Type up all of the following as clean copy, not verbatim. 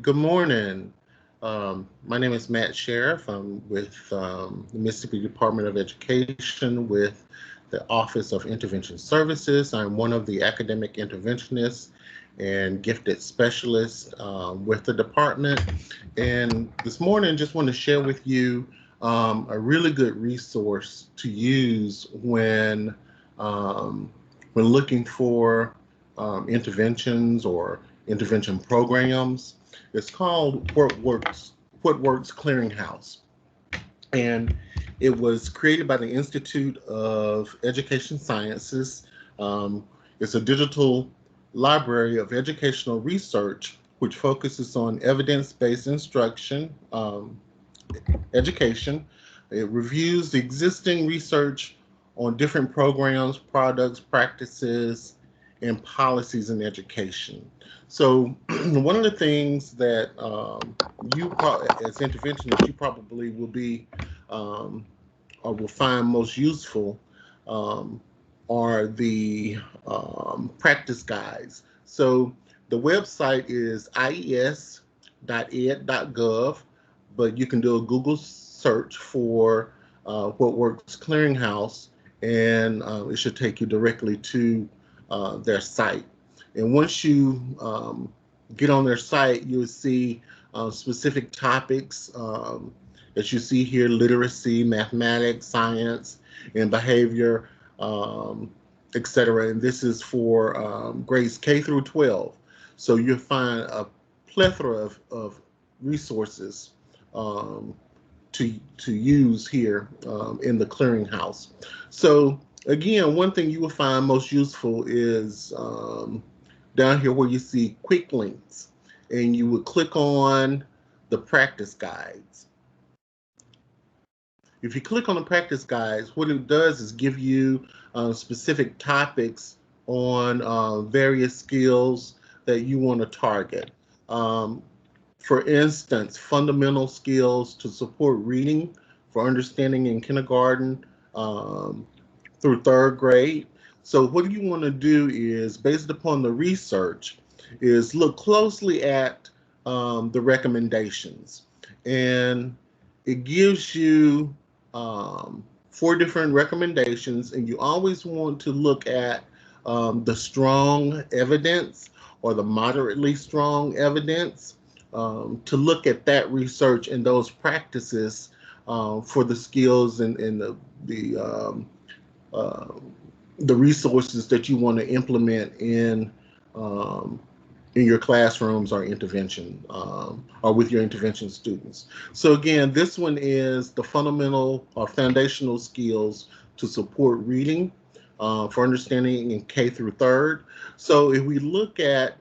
Good morning. My name is Matt Sheriff. I'm with the Mississippi Department of Education with the Office of Intervention Services. I'm one of the academic interventionists and gifted specialists with the department. And this morning, just want to share with you a really good resource to use um, when looking for interventions or intervention programs. It's called What Works Clearinghouse. And it was created by the Institute of Education Sciences. Um, it's a digital library of educational research which focuses on evidence-based instruction, education. It reviews the existing research on different programs, products, practices, and policies in education. So one of the things that as interventionists, you probably will be um, or will find most useful um, are the practice guides. So the website is ies.ed.gov, but you can do a Google search for What Works Clearinghouse, and it should take you directly to their site. And once you get on their site, you'll see specific topics that you see here: literacy, mathematics, science, and behavior, etc. And this is for grades K through 12. So you'll find a plethora of resources um, to use here in the clearinghouse. So again, one thing you will find most useful is down here where you see quick links, and you would click on the practice guides. If you click on the practice guides, what it does is give you specific topics on various skills that you want to target. Um, for instance, fundamental skills to support reading for understanding in kindergarten um, through third grade. So what you want to do is, based upon the research, is look closely at the recommendations. And it gives you four different recommendations, and you always want to look at the strong evidence or the moderately strong evidence to look at that research and those practices for the skills and uh, the resources that you want to implement um, in your classrooms or intervention or with your intervention students. So again, this one is the fundamental or foundational skills to support reading for understanding in K through third. So if we look at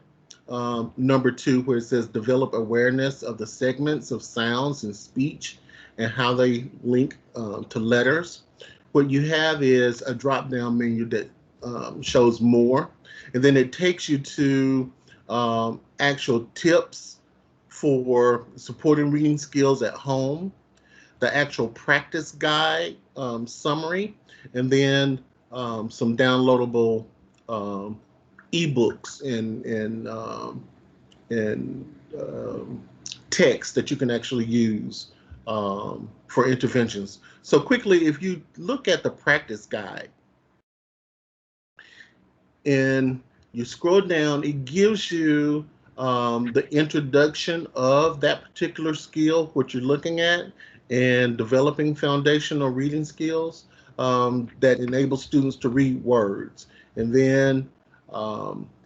number two, where it says develop awareness of the segments of sounds and speech and how they link to letters, what you have is a drop down menu that shows more. And then it takes you to actual tips for supporting reading skills at home, the actual practice guide summary, and then some downloadable um, ebooks and text that you can actually use for interventions. So quickly, if you look at the practice guide and you scroll down, it gives you the introduction of that particular skill, what you're looking at, and developing foundational reading skills that enable students to read words. And then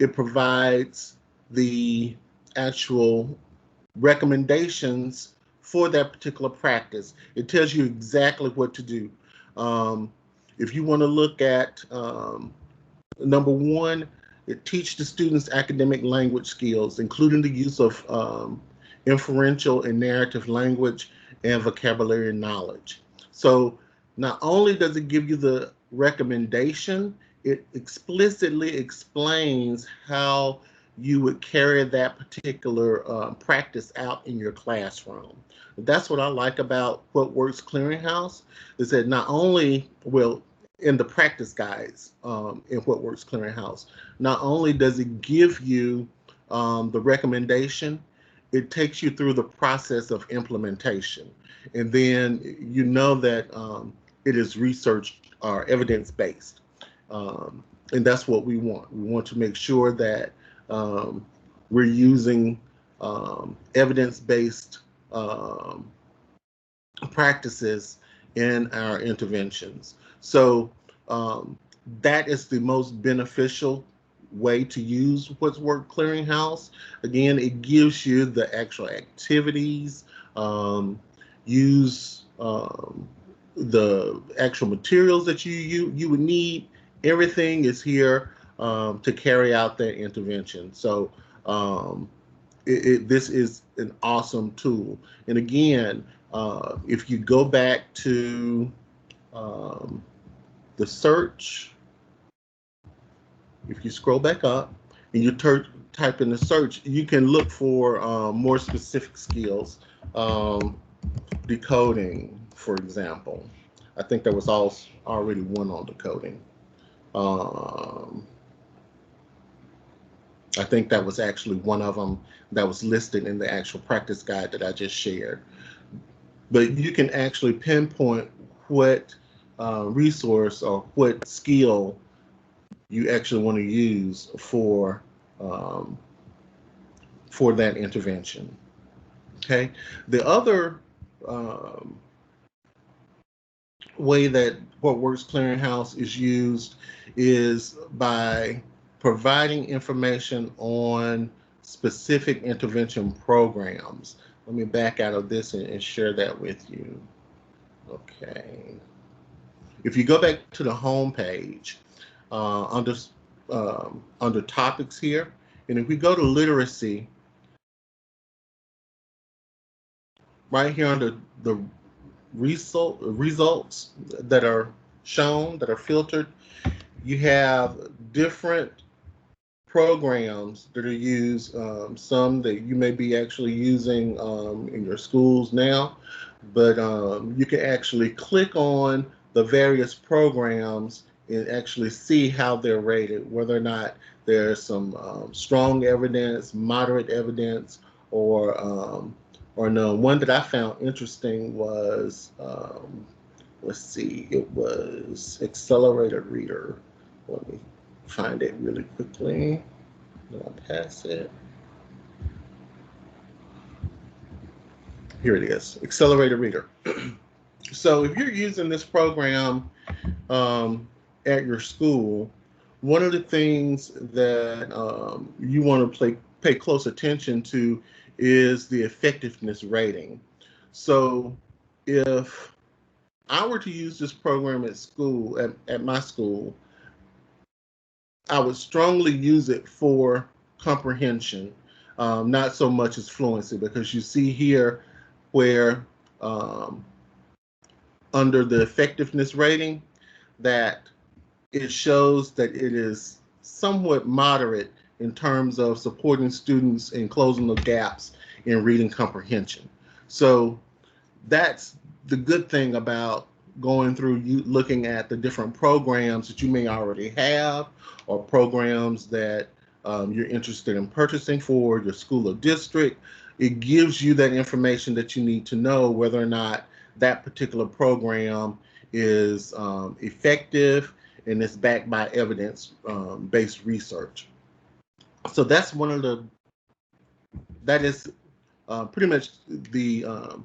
it provides the actual recommendations for that particular practice. It tells you exactly what to do. Um, if you want to look at number one, it teaches the students academic language skills, including the use of inferential and narrative language and vocabulary knowledge. So not only does it give you the recommendation, it explicitly explains how you would carry that particular practice out in your classroom. That's what I like about What Works Clearinghouse, is that not only, well, in the practice guides in What Works Clearinghouse, not only does it give you the recommendation, it takes you through the process of implementation. And then you know that it is research or evidence-based. And that's what we want. We want to make sure that we're using evidence-based practices in our interventions. So that is the most beneficial way to use What's Work Clearinghouse. Again, it gives you the actual activities, use the actual materials that you would need. Everything is here to carry out that intervention. So this is an awesome tool. And again, if you go back to the search, if you scroll back up and you type in the search, you can look for more specific skills. Decoding, for example. I think there was already one on decoding. I think that was actually one of them that was listed in the actual practice guide that I just shared. But you can actually pinpoint what resource or what skill you actually want to use for that intervention. Okay. The other way that What Works Clearinghouse is used is by providing information on specific intervention programs. Let me back out of this and share that with you. Okay. If you go back to the home page, under topics here, and if we go to literacy, right here under the results that are shown, that are filtered, you have different programs that are used, some that you may be actually using in your schools now, but you can actually click on the various programs and actually see how they're rated, whether or not there's some strong evidence, moderate evidence, or no. One that I found interesting was, let's see, it was Accelerated Reader. Let me find it really quickly. I'll pass it. Here it is, Accelerated Reader. So if you're using this program at your school, one of the things that you want to pay close attention to is the effectiveness rating. So if I were to use this program at school, at my school, I would strongly use it for comprehension, not so much as fluency, because you see here where under the effectiveness rating that it shows that it is somewhat moderate in terms of supporting students and closing the gaps in reading comprehension. So that's the good thing about going through, you looking at the different programs that you may already have, or programs that you're interested in purchasing for your school or district. It gives you that information that you need to know whether or not that particular program is effective and is backed by evidence-based research. So that's that is pretty much the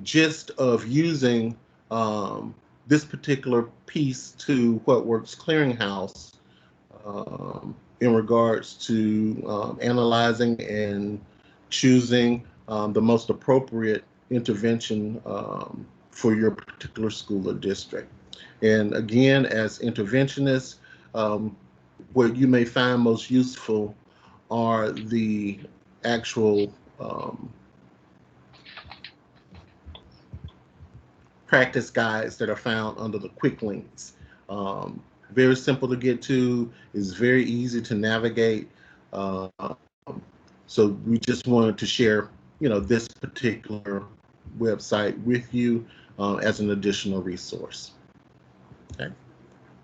gist of using this particular piece to What Works Clearinghouse in regards to analyzing and choosing the most appropriate intervention for your particular school or district. And again, as interventionists, what you may find most useful are the actual practice guides that are found under the quick links. Very simple to get to, is very easy to navigate. So we just wanted to share, this particular website with you as an additional resource. Okay.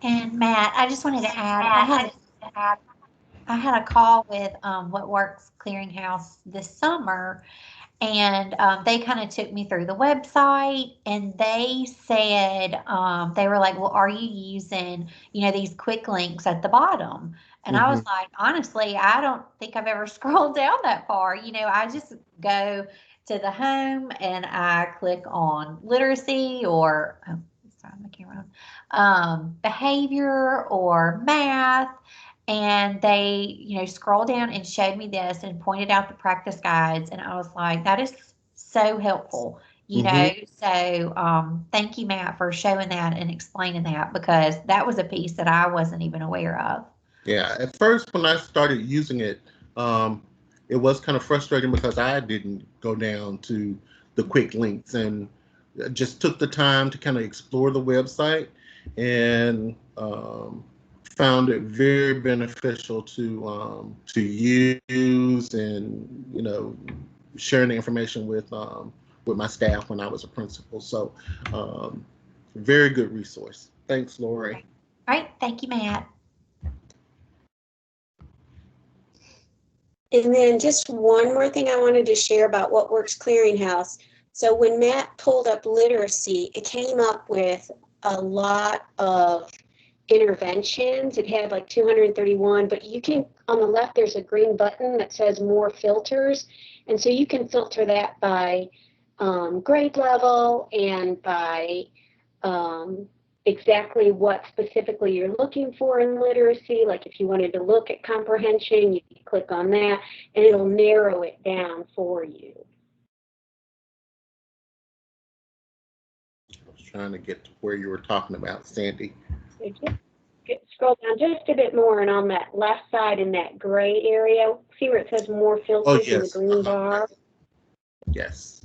And Matt, I just wanted to add, I had a call with What Works Clearinghouse this summer, and they kind of took me through the website, and they said, they were like, well, are you using, these quick links at the bottom? And I was Hmm. like, honestly, I don't think I've ever scrolled down that far. I just go to the home and I click on literacy or, oh, sorry, my camera on, behavior or math. And they, scrolled down and showed me this and pointed out the practice guides. And I was like, that is so helpful, Hmm. So thank you, Matt, for showing that and explaining that, because that was a piece that I wasn't even aware of. Yeah, at first when I started using it, um, it was kind of frustrating because I didn't go down to the quick links and just took the time to kind of explore the website and found it very beneficial to use and sharing the information with my staff when I was a principal. So um, very good resource. Thanks, Lori. All right. Thank you, Matt. And then just one more thing I wanted to share about What Works Clearinghouse. So when Matt pulled up literacy, it came up with a lot of interventions. It had like 231, but you can, on the left, there's a green button that says more filters. And so you can filter that by grade level and by exactly what specifically you're looking for in literacy. Like if you wanted to look at comprehension, you can click on that and it'll narrow it down for you. I was trying to get to where you were talking about, Sandy. So scroll down just a bit more, and on that left side in that gray area, see where it says more Oh, filters in the yes. green bar? Yes.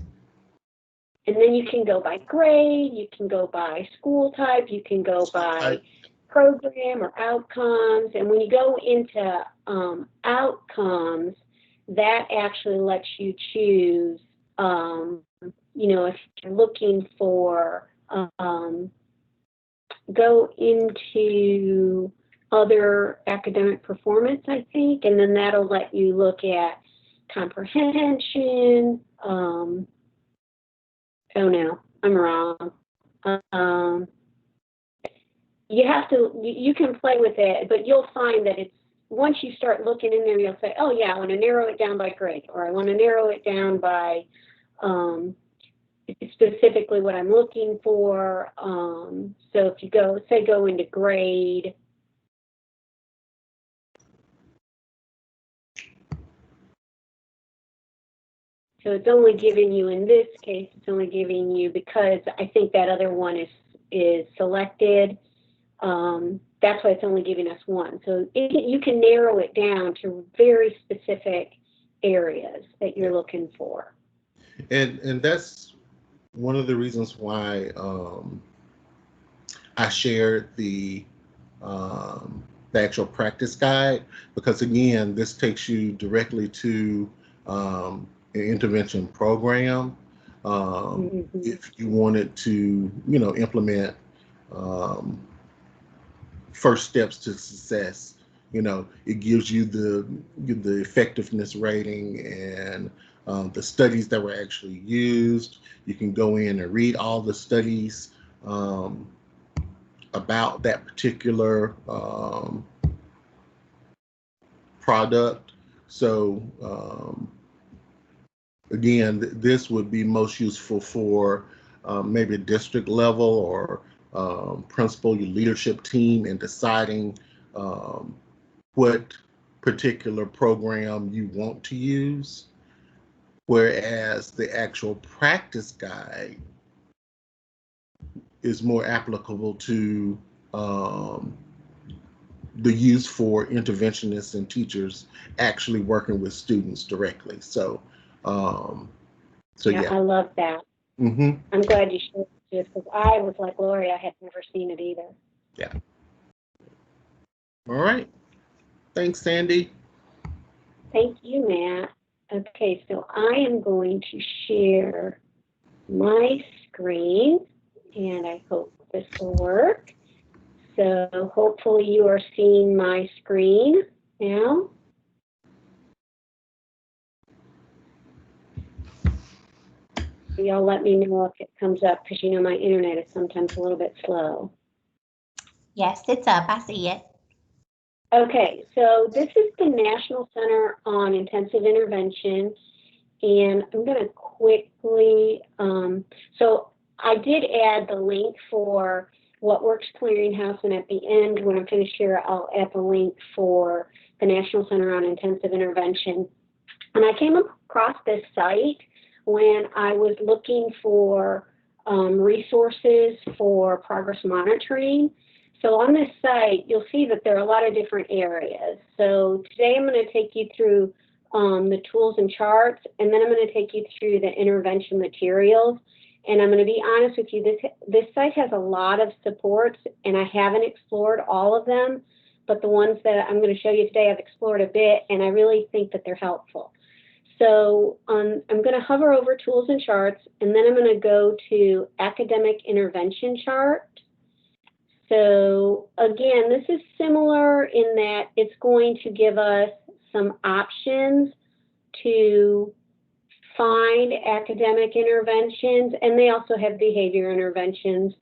And then you can go by grade, you can go by school type, you can go by program or outcomes. And when you go into outcomes, that actually lets you choose, if you're looking for, go into other academic performance, I think, and then that'll let you look at comprehension. Oh no, I'm wrong. You have to, you can play with it, but you'll find that it's, once you start looking in there, you'll say, oh yeah, I want to narrow it down by grade, or I want to narrow it down by specifically what I'm looking for. So if you go, say, go into grade, so it's only giving you, in this case, it's only giving you, because I think that other one is selected. That's why it's only giving us one. So you can narrow it down to very specific areas that you're looking for. And that's one of the reasons why I shared the actual practice guide, because again, this takes you directly to an intervention program. If you wanted to, implement first steps to success, it gives you the effectiveness rating and the studies that were actually used. You can go in and read all the studies about that particular product. So again, this would be most useful for maybe a district level or principal, your leadership team, in deciding what particular program you want to use. Whereas the actual practice guide is more applicable to the use for interventionists and teachers actually working with students directly. So, yeah. I love that. Mm-hmm. I'm glad you shared this, because I was like Lori, I had never seen it either. Yeah. All right. Thanks, Sandy. Thank you, Matt. Okay, so I am going to share my screen, and I hope this will work. So hopefully you are seeing my screen. Now, y'all let me know if it comes up, because you know my internet is sometimes a little bit slow. Yes, it's up. I see it. Okay, so this is the National Center on Intensive Intervention, and I'm going to quickly, so I did add the link for What Works Clearinghouse, and at the end, when I'm finished here, I'll add the link for the National Center on Intensive Intervention. And I came across this site when I was looking for resources for progress monitoring. So on this site, you'll see that there are a lot of different areas. So today I'm going to take you through the tools and charts, and then I'm going to take you through the intervention materials. And I'm going to be honest with you, this site has a lot of supports, and I haven't explored all of them, but the ones that I'm going to show you today I've explored a bit, and I really think that they're helpful. So I'm going to hover over tools and charts, and then I'm going to go to academic intervention chart. So again, this is similar in that it's going to give us some options to find academic interventions, and they also have behavior interventions.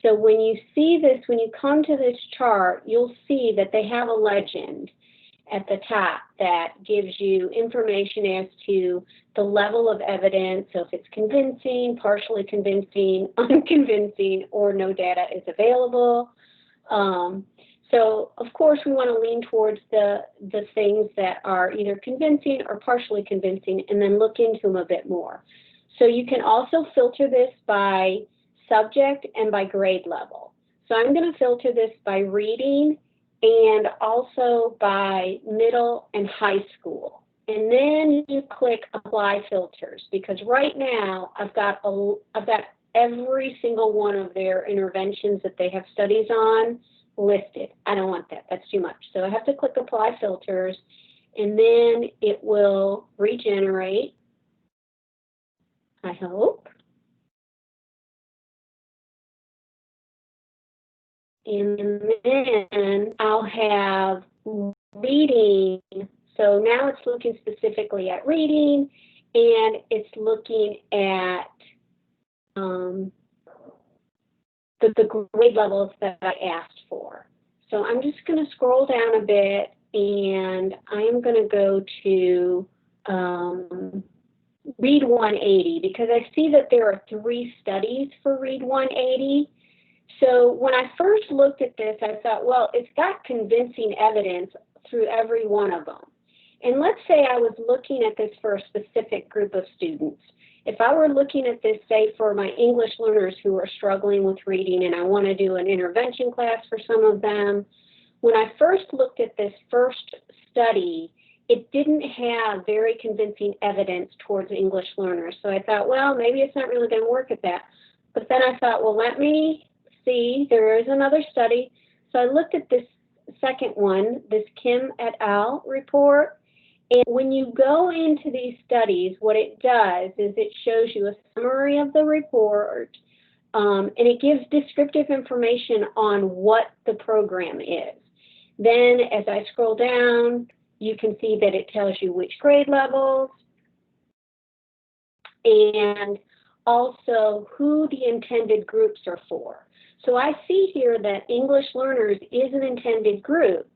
So when you see this, when you come to this chart, you'll see that they have a legend at the top that gives you information as to the level of evidence. So if it's convincing, partially convincing, unconvincing, or no data is available. So of course we want to lean towards the things that are either convincing or partially convincing, and then look into them a bit more. So you can also filter this by subject and by grade level. So I'm going to filter this by reading and also by middle and high school. And then you click apply filters, because right now I've got every single one of their interventions that they have studies on listed. I don't want that. That's too much. So I have to click apply filters, and then it will regenerate, I hope. And then I'll have reading. So now it's looking specifically at reading, and it's looking at the grade levels that I asked for. So I'm just going to scroll down a bit, and I'm going to go to Read 180, because I see that there are 3 studies for Read 180. So when I first looked at this, I thought, well, it's got convincing evidence through every one of them. And let's say I was looking at this for a specific group of students. If I were looking at this, say, for my English learners who are struggling with reading, and I want to do an intervention class for some of them, when I first looked at this first study, it didn't have very convincing evidence towards English learners. So I thought, well, maybe it's not really going to work at that. But then I thought, well, let me see, there is another study. So I looked at this second one, this Kim et al. Report. And when you go into these studies, what it does is it shows you a summary of the report, and it gives descriptive information on what the program is. Then as I scroll down, you can see that it tells you which grade levels and also who the intended groups are for. So I see here that English learners is an intended group.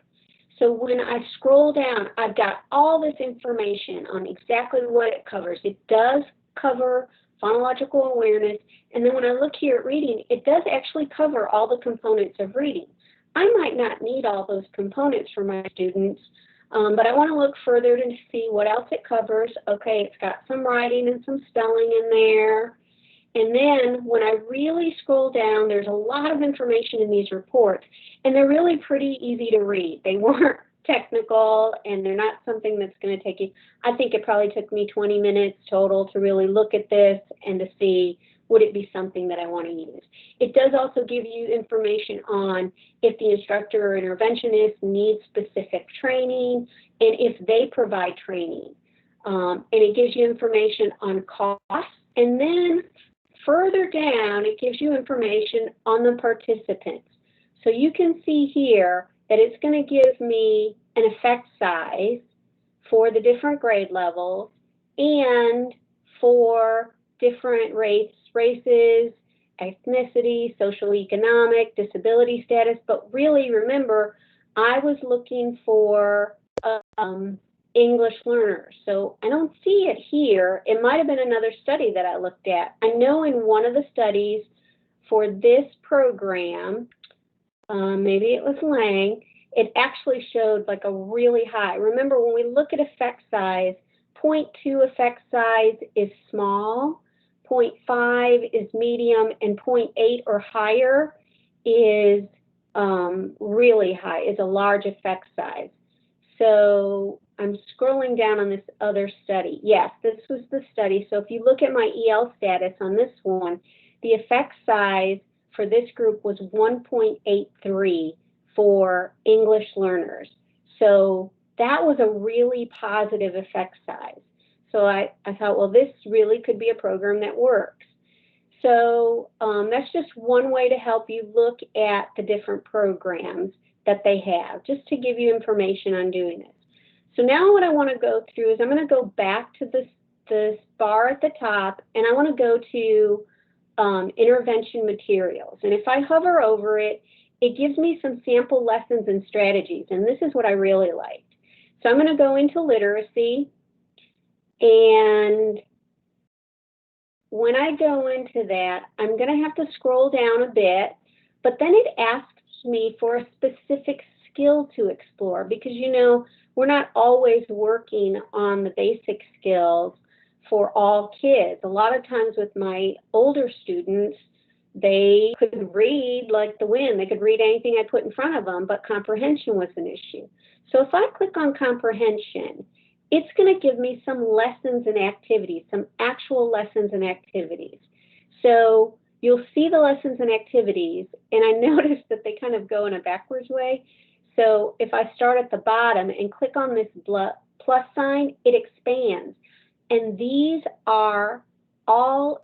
So when I scroll down, I've got all this information on exactly what it covers. It does cover phonological awareness. And then when I look here at reading, it does actually cover all the components of reading. I might not need all those components for my students, but I want to look further to see what else it covers. Okay, it's got some writing and some spelling in there. And then when I really scroll down, there's a lot of information in these reports, and they're really pretty easy to read. They weren't technical, and they're not something that's going to take you, I think it probably took me 20 minutes total to really look at this and to see, would it be something that I want to use? It does also give you information on if the instructor or interventionist needs specific training and if they provide training. And it gives you information on costs. And then further down, it gives you information on the participants. So you can see here that it's going to give me an effect size for the different grade levels and for different races, ethnicity, social economic, disability status. But really, remember, I was looking for English learners. So I don't see it here. It might have been another study that I looked at. I know in one of the studies for this program, maybe it was Lang, it actually showed like a really high. Remember, when we look at effect size, 0.2 effect size is small, 0.5 is medium, and 0.8 or higher is really high, is a large effect size. So I'm scrolling down on this other study. Yes, this was the study. So if you look at my EL status on this one, the effect size for this group was 1.83 for English learners. So that was a really positive effect size. So I thought, well, this really could be a program that works. So that's just one way to help you look at the different programs that they have, just to give you information on doing this. So now what I want to go through is I'm going to go back to this bar at the top, and I want to go to intervention materials. And if I hover over it, it gives me some sample lessons and strategies, and this is what I really liked. So I'm going to go into literacy, and when I go into that, I'm going to have to scroll down a bit, but then it asks me for a specific skill to explore, because, you know, we're not always working on the basic skills for all kids. A lot of times with my older students, they could read like the wind. They could read anything I put in front of them, but comprehension was an issue. So if I click on comprehension, it's going to give me some lessons and activities, some actual lessons and activities. So you'll see the lessons and activities, and I noticed that they kind of go in a backwards way. So if I start at the bottom and click on this plus sign, it expands. And these are all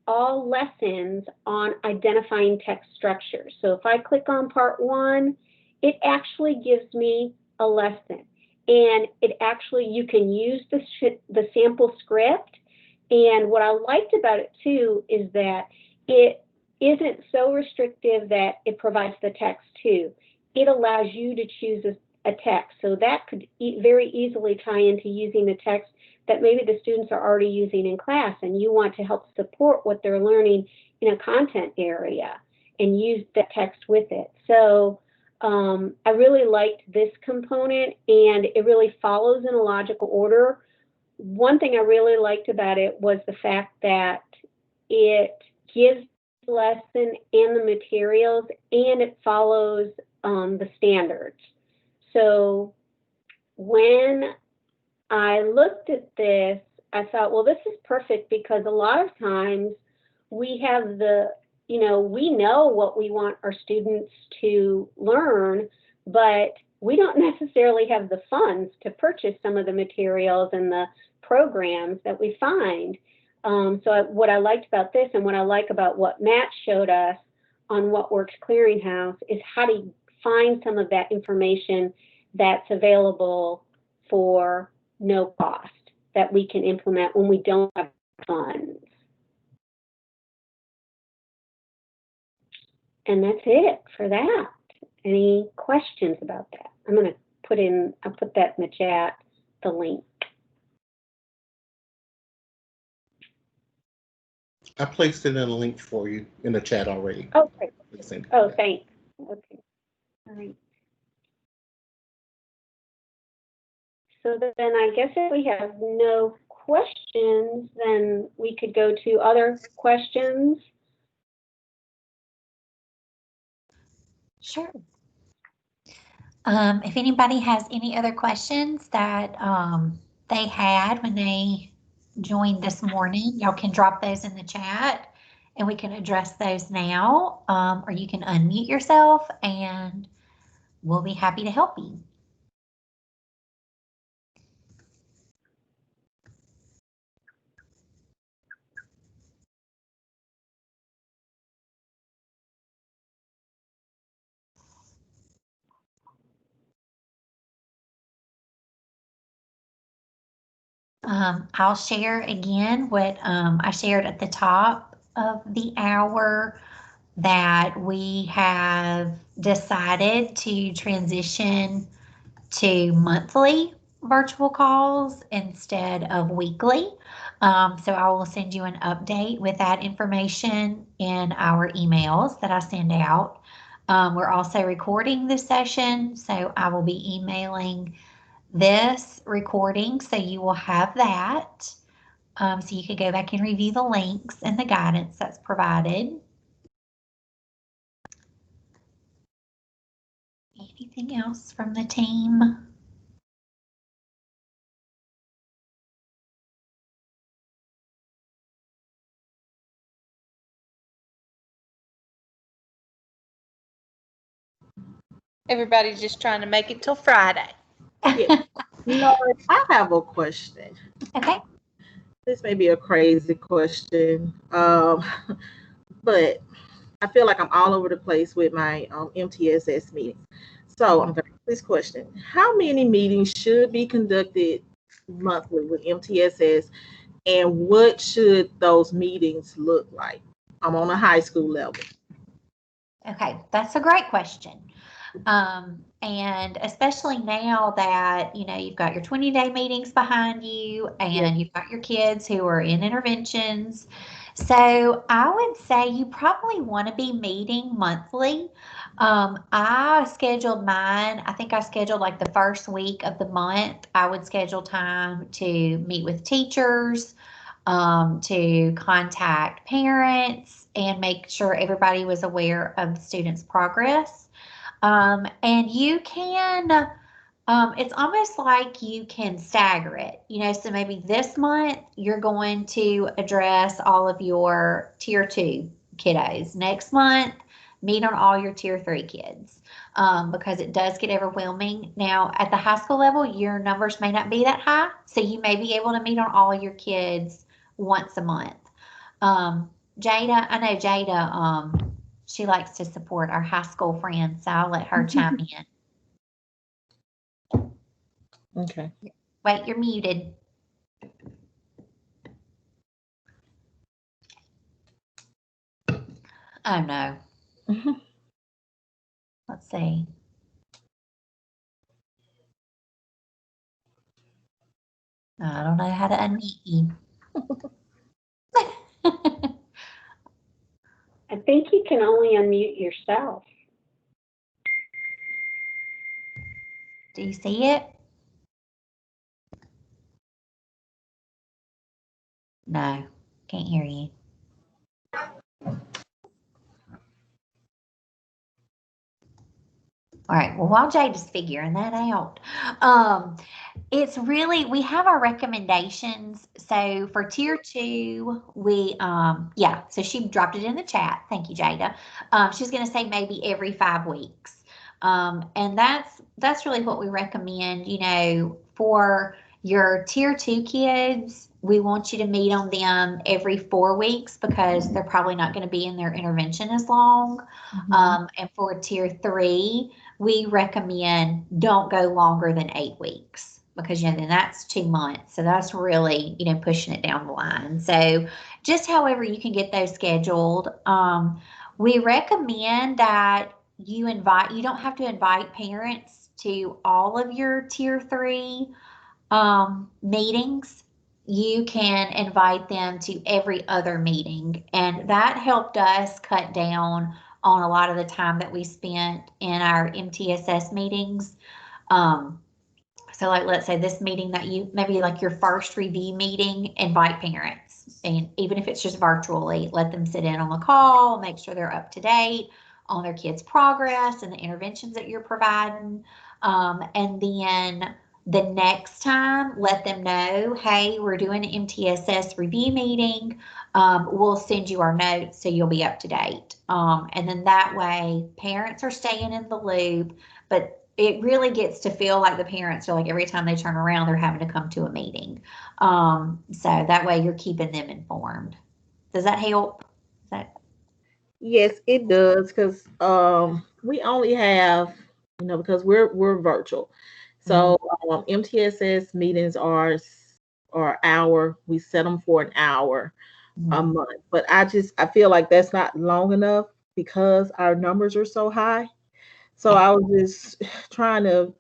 lessons on identifying text structures. So if I click on part 1, it actually gives me a lesson. And it actually, you can use the sample script. And what I liked about it too is that it isn't so restrictive that it provides the text too. It allows you to choose a text. So that could very easily tie into using the text that maybe the students are already using in class, and you want to help support what they're learning in a content area and use the text with it. So I really liked this component, and it really follows in a logical order. One thing I really liked about it was the fact that it gives the lesson and the materials, and it follows the standards. So when I looked at this, I thought, well, this is perfect, because a lot of times we have we know what we want our students to learn, but we don't necessarily have the funds to purchase some of the materials and the programs that we find. So what I liked about this, and what I like about what Matt showed us on What Works Clearinghouse, is how to find some of that information that's available for no cost that we can implement when we don't have funds. And that's it for that. Any questions about that? I'm going to I'll put that in the chat, the link. I placed it in a link for you in the chat already. Oh, great. Oh, thanks. Okay. All right. So then I guess if we have no questions, then we could go to other questions. Sure. If anybody has any other questions that they had when they joined this morning, y'all can drop those in the chat and we can address those now, or you can unmute yourself and we'll be happy to help you. I'll share again what I shared at the top of the hour, that we have decided to transition to monthly virtual calls instead of weekly. So I will send you an update with that information in our emails that I send out. We're also recording this session, so I will be emailing this recording, so you will have that. So you can go back and review the links and the guidance that's provided. Anything else from the team? Everybody's just trying to make it till Friday. Yeah. Lord, I have a question. Okay. This may be a crazy question, but I feel like I'm all over the place with my MTSS meetings. So I'm going to ask this question. How many meetings should be conducted monthly with MTSS, and what should those meetings look like? I'm on a high school level. Okay, that's a great question. And especially now that, you know, you've got your 20-day meetings behind you and you've got your kids who are in interventions. So I would say you probably want to be meeting monthly. I scheduled mine. I think I scheduled like the first week of the month. I would schedule time to meet with teachers, to contact parents and make sure everybody was aware of the students' progress. And you can, it's almost like you can stagger it, you know, so maybe this month you're going to address all of your tier 2 kiddos. Next month, meet on all your tier 3 kids, because it does get overwhelming. Now, at the high school level, your numbers may not be that high, so you may be able to meet on all of your kids once a month. Jada, I know Jada, she likes to support our high school friends, so I'll let her chime in. Okay. Wait, you're muted. Oh no. Let's see. I don't know how to unmute you. I think you can only unmute yourself. Do you see it? No, can't hear you. All right, well, while Jade is figuring that out, it's really, we have our recommendations. So for tier 2, we, yeah, so she dropped it in the chat. Thank you, Jada. She's going to say maybe every 5 weeks. And that's really what we recommend, you know, for your tier 2 kids. We want you to meet on them every 4 weeks because they're probably not going to be in their intervention as long. And for tier 3, we recommend don't go longer than 8 weeks because, you know, then that's 2 months. So that's really, you know, pushing it down the line. So just however you can get those scheduled. We recommend that you don't have to invite parents to all of your tier 3 meetings. You can invite them to every other meeting. And that helped us cut down on a lot of the time that we spent in our MTSS meetings. So like, let's say this meeting that you, maybe like your first review meeting, invite parents. And even if it's just virtually, let them sit in on the call, make sure they're up to date on their kids' progress and the interventions that you're providing. And then the next time, let them know, hey, we're doing an MTSS review meeting. We'll send you our notes so you'll be up to date. And then that way, parents are staying in the loop, but it really gets to feel like the parents are like every time they turn around, they're having to come to a meeting. So that way you're keeping them informed. Does that help? Yes, it does, because we only have, you know, because we're virtual. So MTSS meetings are or hour. We set them for an hour a month. But I feel like that's not long enough because our numbers are so high. So I was just trying to,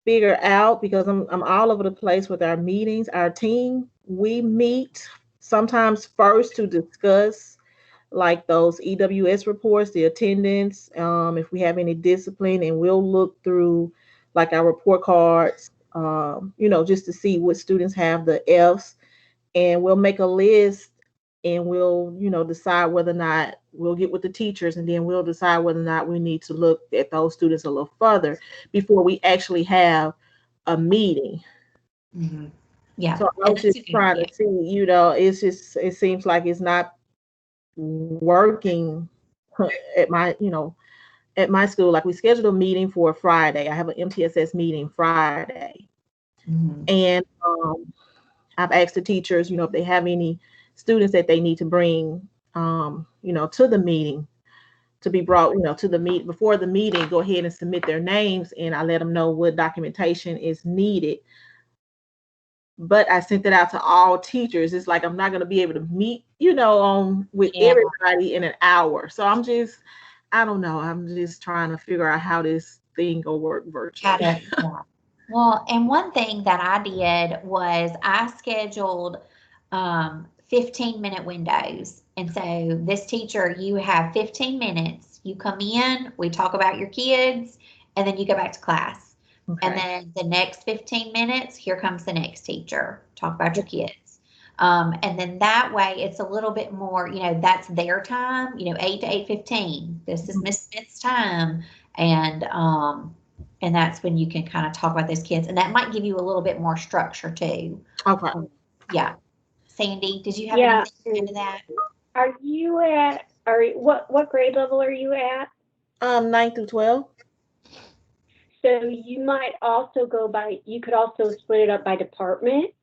figure out, because I'm all over the place with our meetings. Our team, we meet sometimes first to discuss like those EWS reports, the attendance, if we have any discipline, and we'll look through like our report cards, just to see what students have the Fs, and we'll make a list, and we'll, decide whether or not we'll get with the teachers, and then we'll decide whether or not we need to look at those students a little further before we actually have a meeting. Mm-hmm. Yeah. So I was just trying to see, it seems like it's not working at my school. Like, we scheduled a meeting for Friday. I have an MTSS meeting Friday. And I've asked the teachers, if they have any students that they need to bring, to the meeting, to be brought, to the meet before the meeting, go ahead and submit their names, and I let them know what documentation is needed. But I sent it out to all teachers. It's like I'm not going to be able to meet, with everybody in an hour. So I don't know. I'm just trying to figure out how this thing will work virtually. Well, and one thing that I did was I scheduled 15-minute windows. And so this teacher, you have 15 minutes. You come in, we talk about your kids, and then you go back to class. Okay. And then the next 15 minutes, here comes the next teacher, talk about your kids. And then that way it's a little bit more, that's their time, 8 to 8:15. This is Miss Smith's time. And that's when you can kind of talk about those kids. And that might give you a little bit more structure too. Okay. Yeah. Sandy, did you have anything into that? What grade level are you at? 9 through 12. So you might also you could also split it up by department.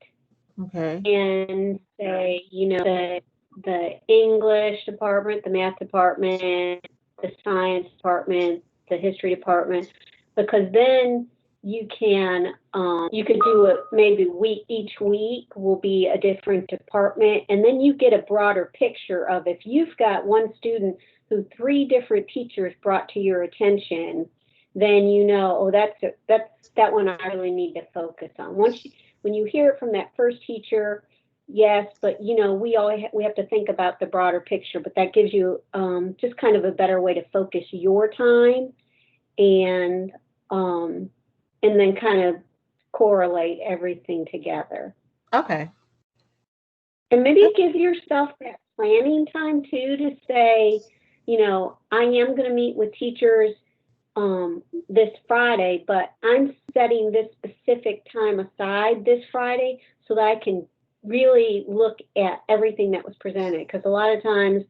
Okay. And say, the English department, the math department, the science department, the history department, because then you can do it maybe each week will be a different department, and then you get a broader picture of if you've got one student who 3 different teachers brought to your attention, then that's that one I really need to focus on. When you hear it from that first teacher, yes, but we have to think about the broader picture, but that gives you just kind of a better way to focus your time, and then kind of correlate everything together. Okay. And maybe give yourself that planning time too, to say, I am going to meet with teachers this Friday, but I'm setting this specific time aside this Friday so that I can really look at everything that was presented. Because a lot of times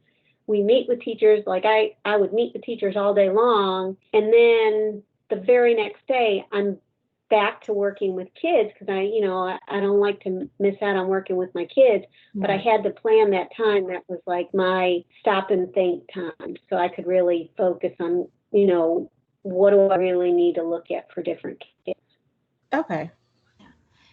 we meet with teachers, like I would meet with teachers all day long, and then the very next day I'm back to working with kids, because I don't like to miss out on working with my kids, but I had to plan that time. That was like my stop and think time, so I could really focus on, what do I really need to look at for different kids. Okay.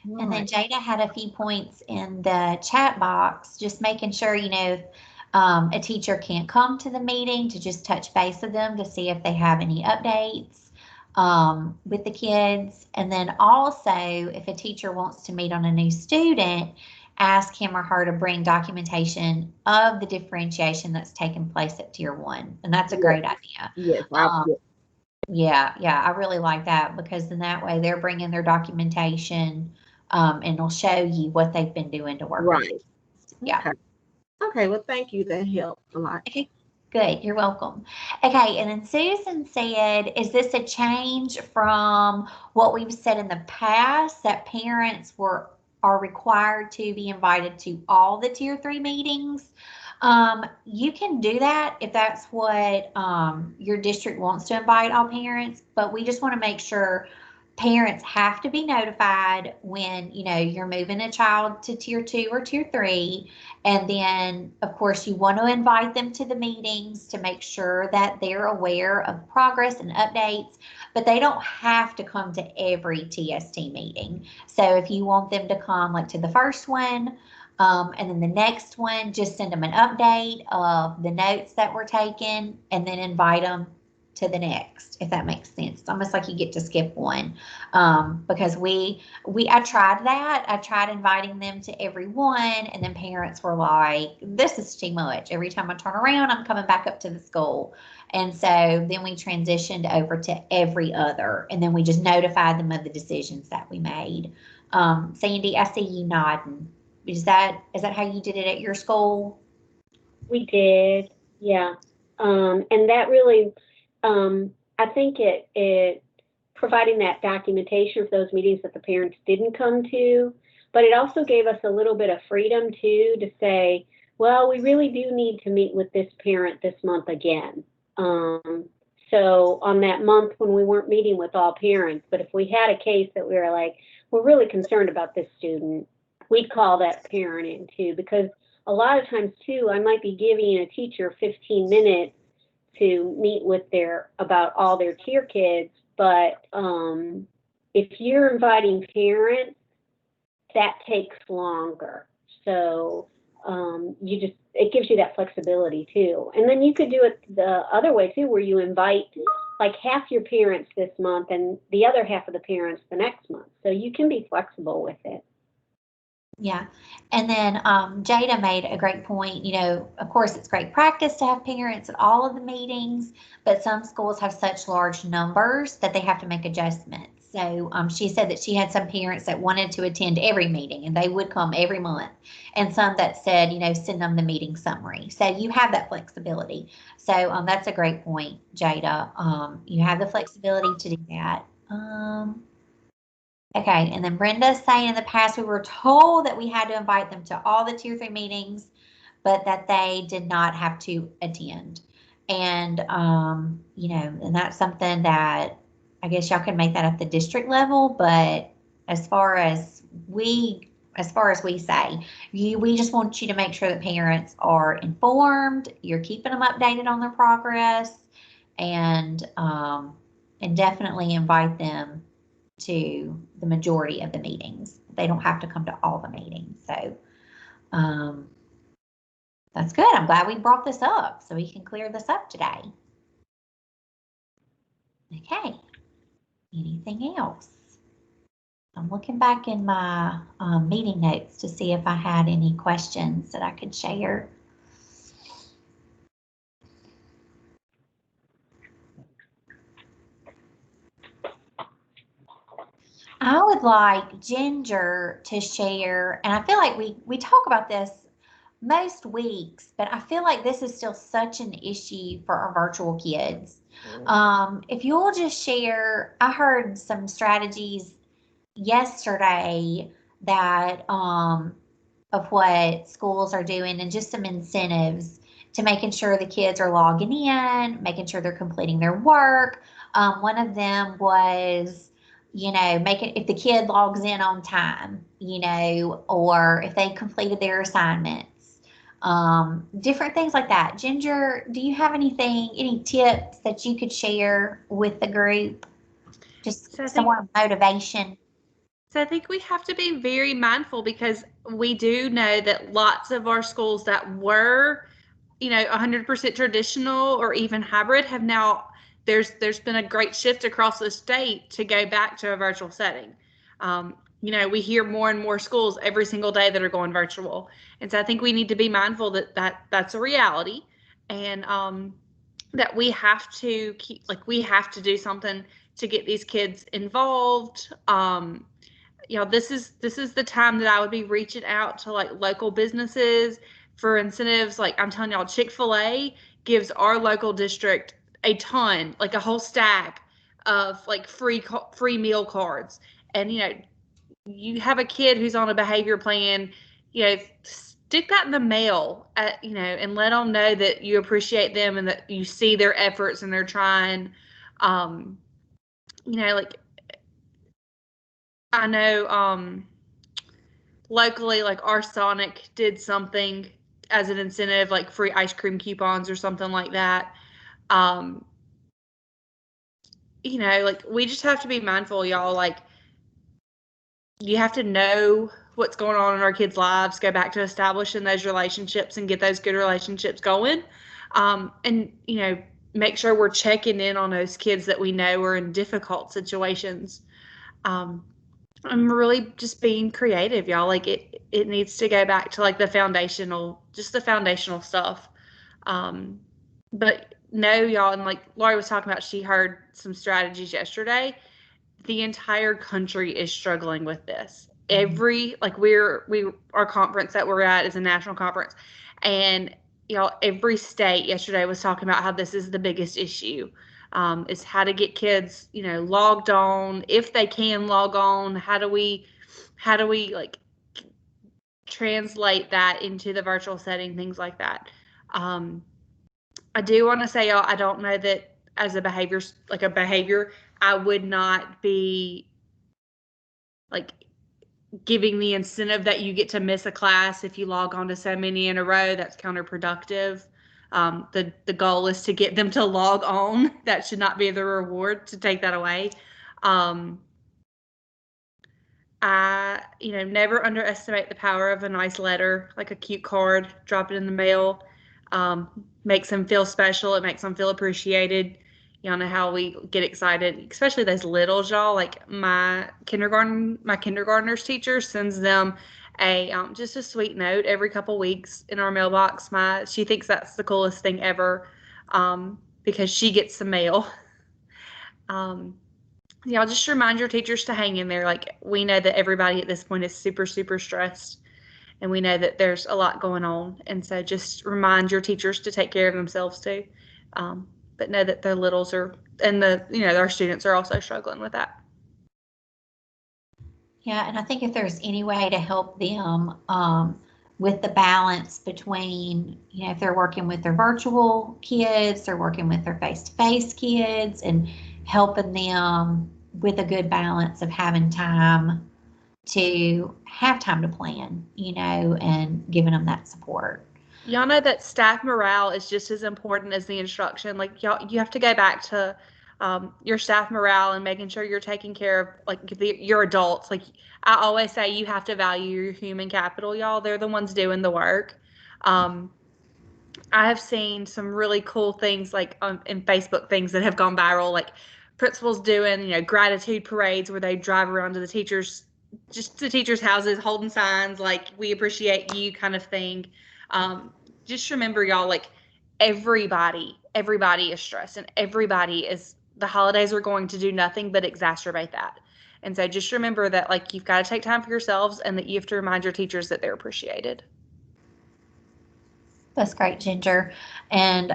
And then Jada had a few points in the chat box, just making sure, a teacher can't come to the meeting, to just touch base with them to see if they have any updates with the kids. And then also, if a teacher wants to meet on a new student, ask him or her to bring documentation of the differentiation that's taken place at Tier 1. And that's a great idea. Yes. Yeah, I really like that, because then that way they're bringing their documentation, and it'll show you what they've been doing to work with it. Yeah. Okay, well, thank you. That helped a lot. Okay, good. You're welcome. Okay, and then Susan said, is this a change from what we've said in the past, that parents are required to be invited to all the Tier 3 meetings? You can do that if that's what your district wants to invite all parents, but we just want to make sure Parents have to be notified when, you're moving a child to tier 2 or tier 3. And then, of course, you want to invite them to the meetings to make sure that they're aware of progress and updates, but they don't have to come to every TST meeting. So if you want them to come like to the first one, and then the next one, just send them an update of the notes that were taken and then invite them to the next, if that makes sense. It's almost like you get to skip one, because I tried that. I tried inviting them to every one, and then parents were like, this is too much. Every time I turn around, I'm coming back up to the school. And so then we transitioned over to every other, and then we just notified them of the decisions that we made. Sandy, I see you nodding. Is that how you did it at your school? We did, yeah. And that really, I think it providing that documentation for those meetings that the parents didn't come to, but it also gave us a little bit of freedom too to say, well, we really do need to meet with this parent this month again. So on that month when we weren't meeting with all parents, but if we had a case that we were like, we're really concerned about this student, we'd call that parent in too, because a lot of times too, I might be giving a teacher 15 minutes to meet with about all their tier kids, but if you're inviting parents, that takes longer. So it gives you that flexibility too. And then you could do it the other way too, where you invite like half your parents this month and the other half of the parents the next month. So you can be flexible with it. Yeah. And then Jada made a great point. Of course, it's great practice to have parents at all of the meetings, but some schools have such large numbers that they have to make adjustments. So she said that she had some parents that wanted to attend every meeting and they would come every month, and some that said, send them the meeting summary. So you have that flexibility. So that's a great point, Jada. You have the flexibility to do that. Okay, and then Brenda's saying in the past we were told that we had to invite them to all the tier 3 meetings, but that they did not have to attend. And and that's something that I guess y'all can make that at the district level, but as far as we say, we just want you to make sure that parents are informed, you're keeping them updated on their progress, and definitely invite them to the majority of the meetings. They don't have to come to all the meetings. So that's good. I'm glad we brought this up so we can clear this up today. Okay. Anything else? I'm looking back in my meeting notes to see if I had any questions that I could share. I would like Ginger to share, and I feel like we talk about this most weeks, but I feel like this is still such an issue for our virtual kids. If you'll just share, I heard some strategies yesterday that of what schools are doing and just some incentives to making sure the kids are logging in, making sure they're completing their work. One of them was, if the kid logs in on time, or if they completed their assignments, different things like that. Ginger, do you have any tips that you could share with the group? Just some more motivation. So I think we have to be very mindful, because we do know that lots of our schools that were, 100% traditional or even hybrid have now, there's been a great shift across the state to go back to a virtual setting. We hear more and more schools every single day that are going virtual. And so I think we need to be mindful that that's a reality, and that we have to we have to do something to get these kids involved. This is the time that I would be reaching out to local businesses for incentives. I'm telling y'all, Chick-fil-A gives our local district a ton, a whole stack of free meal cards. And you have a kid who's on a behavior plan, stick that in the mail, and let them know that you appreciate them and that you see their efforts and they're trying. I know locally, like our Sonic did something as an incentive, like free ice cream coupons or something like that. Like we just have to be mindful, y'all. Like you have to know what's going on in our kids' lives, go back to establishing those relationships and get those good relationships going. And make sure we're checking in on those kids that we know are in difficult situations. I'm really just being creative, y'all. Like it needs to go back to like the foundational stuff. But no, y'all, and like Lori was talking about, she heard some strategies yesterday. The entire country is struggling with this. Our conference that we're at is a national conference, and y'all, every state yesterday was talking about how this is the biggest issue. Is how to get kids, logged on, if they can log on. How do we like translate that into the virtual setting, things like that. I do want to say, y'all, I don't know that as a behavior, I would not be like giving the incentive that you get to miss a class if you log on to so many in a row. That's counterproductive. The goal is to get them to log on. That should not be the reward to take that away. I never underestimate the power of a nice letter, like a cute card. Drop it in the mail. Makes them feel special. It makes them feel appreciated. Y'all know how we get excited, especially those littles, y'all. Like my kindergartner's teacher sends them just a sweet note every couple weeks in our mailbox. She thinks that's the coolest thing ever, because she gets the mail. Y'all just remind your teachers to hang in there. Like we know that everybody at this point is super, super stressed, and we know that there's a lot going on. And so just remind your teachers to take care of themselves too. But know that their littles and our students are also struggling with that. Yeah, and I think if there's any way to help them with the balance between, if they're working with their virtual kids, they're working with their face-to-face kids, and helping them with a good balance of having time to plan, and giving them that support. Y'all know that staff morale is just as important as the instruction. Like y'all, you have to go back to your staff morale and making sure you're taking care of like your adults. Like I always say, you have to value your human capital, y'all. They're the ones doing the work. I have seen some really cool things like in Facebook, things that have gone viral, like principals doing, gratitude parades where they drive around to the teachers' houses holding signs like "we appreciate you" kind of thing. Just remember, y'all, like everybody is stressed, and the holidays are going to do nothing but exacerbate that. And so just remember that like you've got to take time for yourselves, and that you have to remind your teachers that they're appreciated. That's great, Ginger. And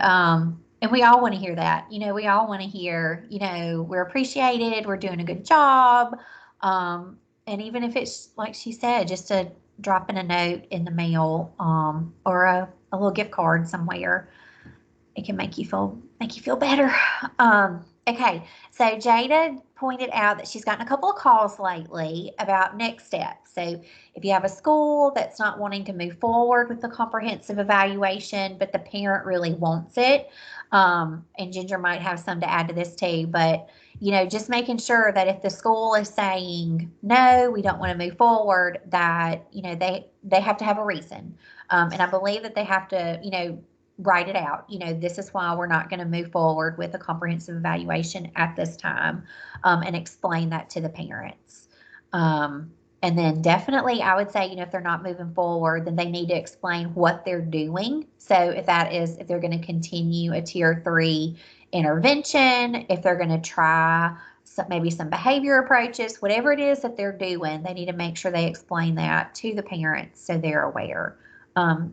we all want to hear that. We all want to hear, we're appreciated, we're doing a good job. And even if it's like she said, just dropping a note in the mail, or a little gift card somewhere, it can make you feel better. Okay, so Jada pointed out that she's gotten a couple of calls lately about next steps. So if you have a school that's not wanting to move forward with the comprehensive evaluation, but the parent really wants it, and Ginger might have some to add to this too, but just making sure that if the school is saying, no, we don't want to move forward, that, they have to have a reason. And I believe that they have to, write it out. This is why we're not going to move forward with a comprehensive evaluation at this time, and explain that to the parents. And then definitely I would say, if they're not moving forward, then they need to explain what they're doing. So if they're going to continue a tier 3 intervention, if they're going to try maybe some behavior approaches, whatever it is that they're doing, they need to make sure they explain that to the parents so they're aware.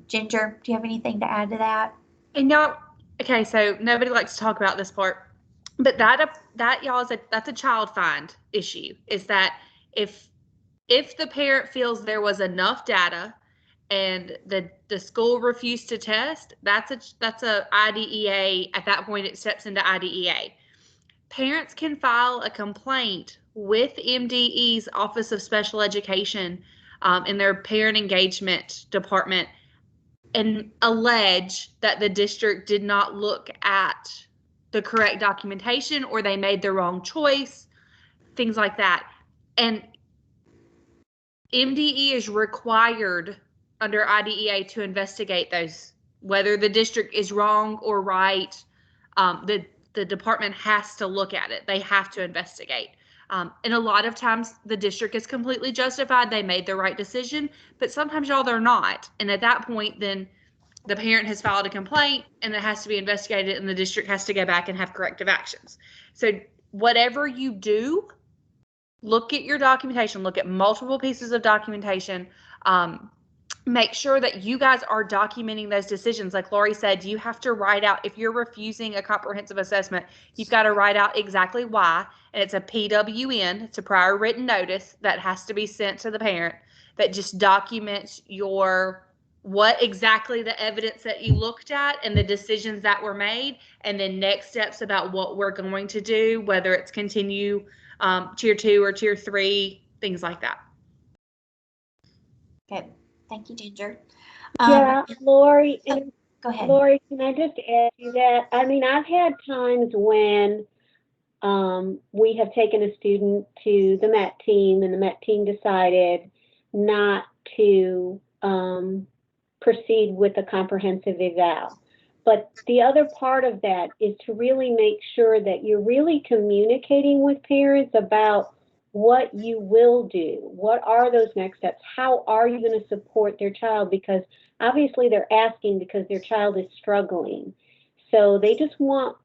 Ginger, do you have anything to add to that? And y'all, okay, so nobody likes to talk about this part, but that y'all that's a child find issue. Is that if the parent feels there was enough data and the school refused to test, that's a IDEA. At that point, it steps into IDEA. parents can file a complaint with MDE's Office of Special Education in their parent engagement department and allege that the district did not look at the correct documentation or they made the wrong choice, things like that. And MDE is required under IDEA to investigate those, whether the district is wrong or right. The department has to look at it. They have to investigate. And a lot of times the district is completely justified. They made the right decision, but sometimes y'all they're not. And at that point, then the parent has filed a complaint and it has to be investigated and the district has to go back and have corrective actions. So whatever you do, look at your documentation, look at multiple pieces of documentation. Make sure that you guys are documenting those decisions. Like Lori said, you have to write out, if you're refusing a comprehensive assessment, you've got to write out exactly why. And it's a PWN, it's a prior written notice that has to be sent to the parent that just documents what exactly the evidence that you looked at and the decisions that were made, and then next steps about what we're going to do, whether it's continue tier 2 or tier 3, things like that. Okay, thank you, Ginger. Yeah, Lori, and Go ahead. Lori, can I just add to that? I mean, I've had times when we have taken a student to the MET team and the MET team decided not to proceed with a comprehensive eval. But the other part of that is to really make sure that you're really communicating with parents about what you will do. What are those next steps? How are you going to support their child? Because obviously they're asking because their child is struggling. So they just want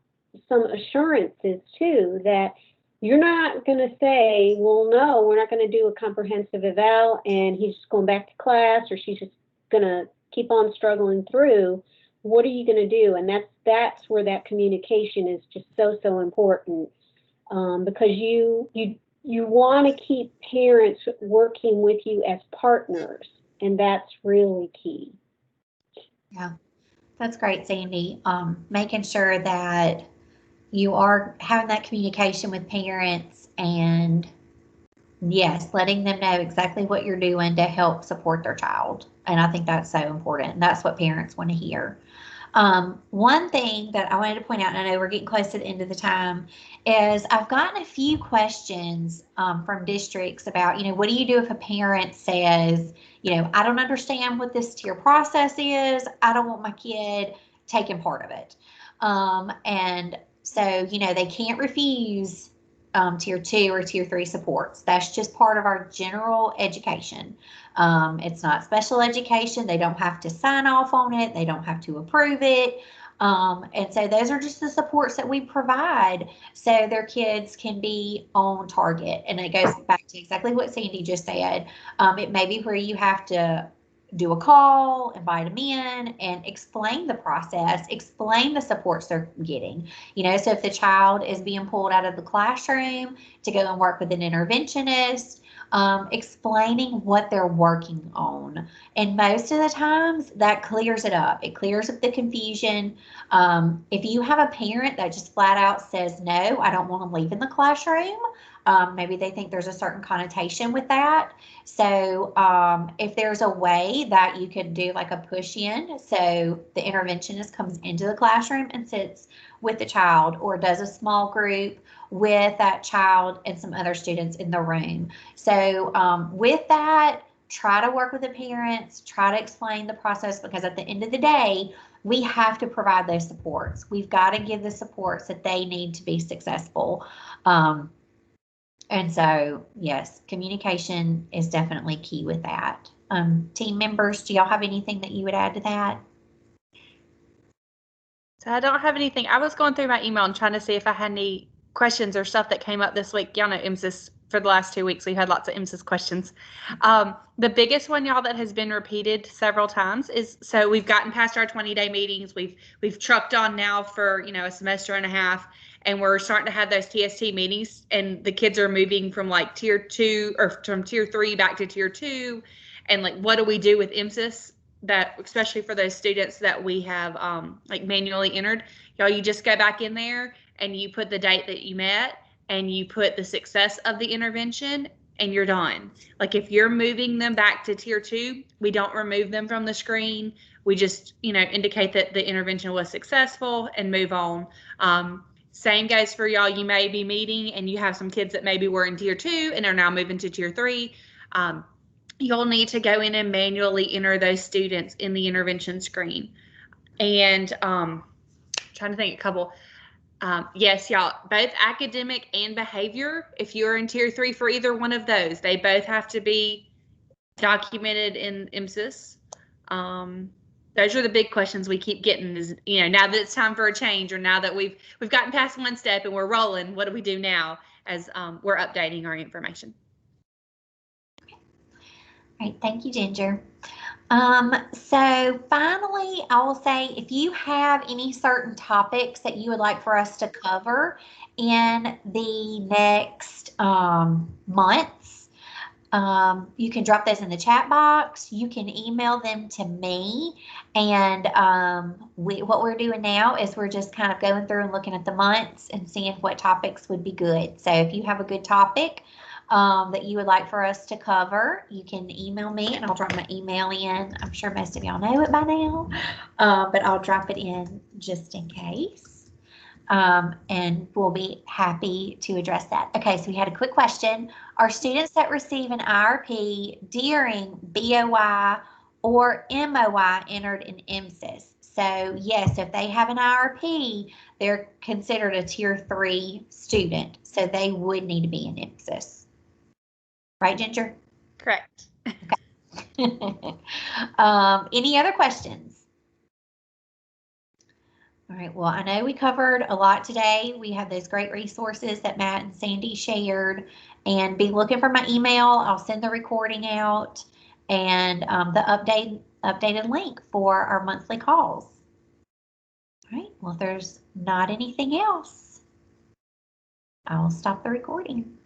some assurances too that you're not going to say, well, no, we're not going to do a comprehensive eval and he's just going back to class or she's just going to keep on struggling through. What are you going to do? And that's where that communication is just so important, because you want to keep parents working with you as partners, and that's really key. Yeah, that's great, Sandy. Making sure that you are having that communication with parents and yes, letting them know exactly what you're doing to help support their child. And I think that's so important. That's what parents want to hear. One thing that I wanted to point out, and I know we're getting close to the end of the time, is I've gotten a few questions from districts about, what do you do if a parent says, I don't understand what this tier process is. I don't want my kid taking part of it. And so, they can't refuse tier 2 or tier 3 supports. That's just part of our general education. It's not special education. They don't have to sign off on it. They don't have to approve it. And so those are just the supports that we provide so their kids can be on target. And it goes back to exactly what Sandy just said. It may be where you have to do a call, invite them in, and explain the process, explain the supports they're getting. So if the child is being pulled out of the classroom to go and work with an interventionist, explaining what they're working on. And most of the times that clears it up. It clears up the confusion. If you have a parent that just flat out says, no, I don't want them leaving the classroom, maybe they think there's a certain connotation with that. So if there's a way that you could do like a push in, so the interventionist comes into the classroom and sits with the child or does a small group with that child and some other students in the room. So with that, try to work with the parents, try to explain the process, because at the end of the day, we have to provide those supports. We've got to give the supports that they need to be successful. And so, yes, communication is definitely key with that. Team members, do y'all have anything that you would add to that? So I don't have anything. I was going through my email and trying to see if I had any questions or stuff that came up this week. Y'all know MSIS for the last 2 weeks. We've had lots of MSIS questions. The biggest one, y'all, that has been repeated several times is, so we've gotten past our 20-day meetings. We've trucked on now for, a semester and a half, and we're starting to have those TST meetings, and the kids are moving from like tier 2 or from tier 3 back to tier 2. And like, what do we do with MSIS? That, especially for those students that we have like manually entered, y'all, you just go back in there and you put the date that you met and you put the success of the intervention, and you're done. Like if you're moving them back to tier 2, we don't remove them from the screen. We just, indicate that the intervention was successful and move on. Same goes for y'all. You may be meeting and you have some kids that maybe were in tier 2 and are now moving to tier 3. You'll need to go in and manually enter those students in the intervention screen. And trying to think a couple. Yes, y'all, both academic and behavior, if you're in tier 3 for either one of those, they both have to be documented in MTSS. Those are the big questions we keep getting is, now that it's time for a change, or now that we've gotten past one step and we're rolling, what do we do now as we're updating our information? All right, thank you, Ginger. So finally, I will say if you have any certain topics that you would like for us to cover in the next months, you can drop those in the chat box. You can email them to me. And what we're doing now is we're just kind of going through and looking at the months and seeing what topics would be good. So if you have a good topic that you would like for us to cover, you can email me and I'll drop my email in. I'm sure most of y'all know it by now, but I'll drop it in just in case. And we'll be happy to address that. Okay, so we had a quick question. Are students that receive an IRP during BOI or MOI entered in MTSS? So yes, if they have an IRP, they're considered a tier 3 student. So they would need to be in MTSS. Right, Ginger? Correct. Okay. Any other questions? All right, well, I know we covered a lot today. We have those great resources that Matt and Sandy shared, and be looking for my email. I'll send the recording out and the updated link for our monthly calls. All right, well, if there's not anything else, I'll stop the recording.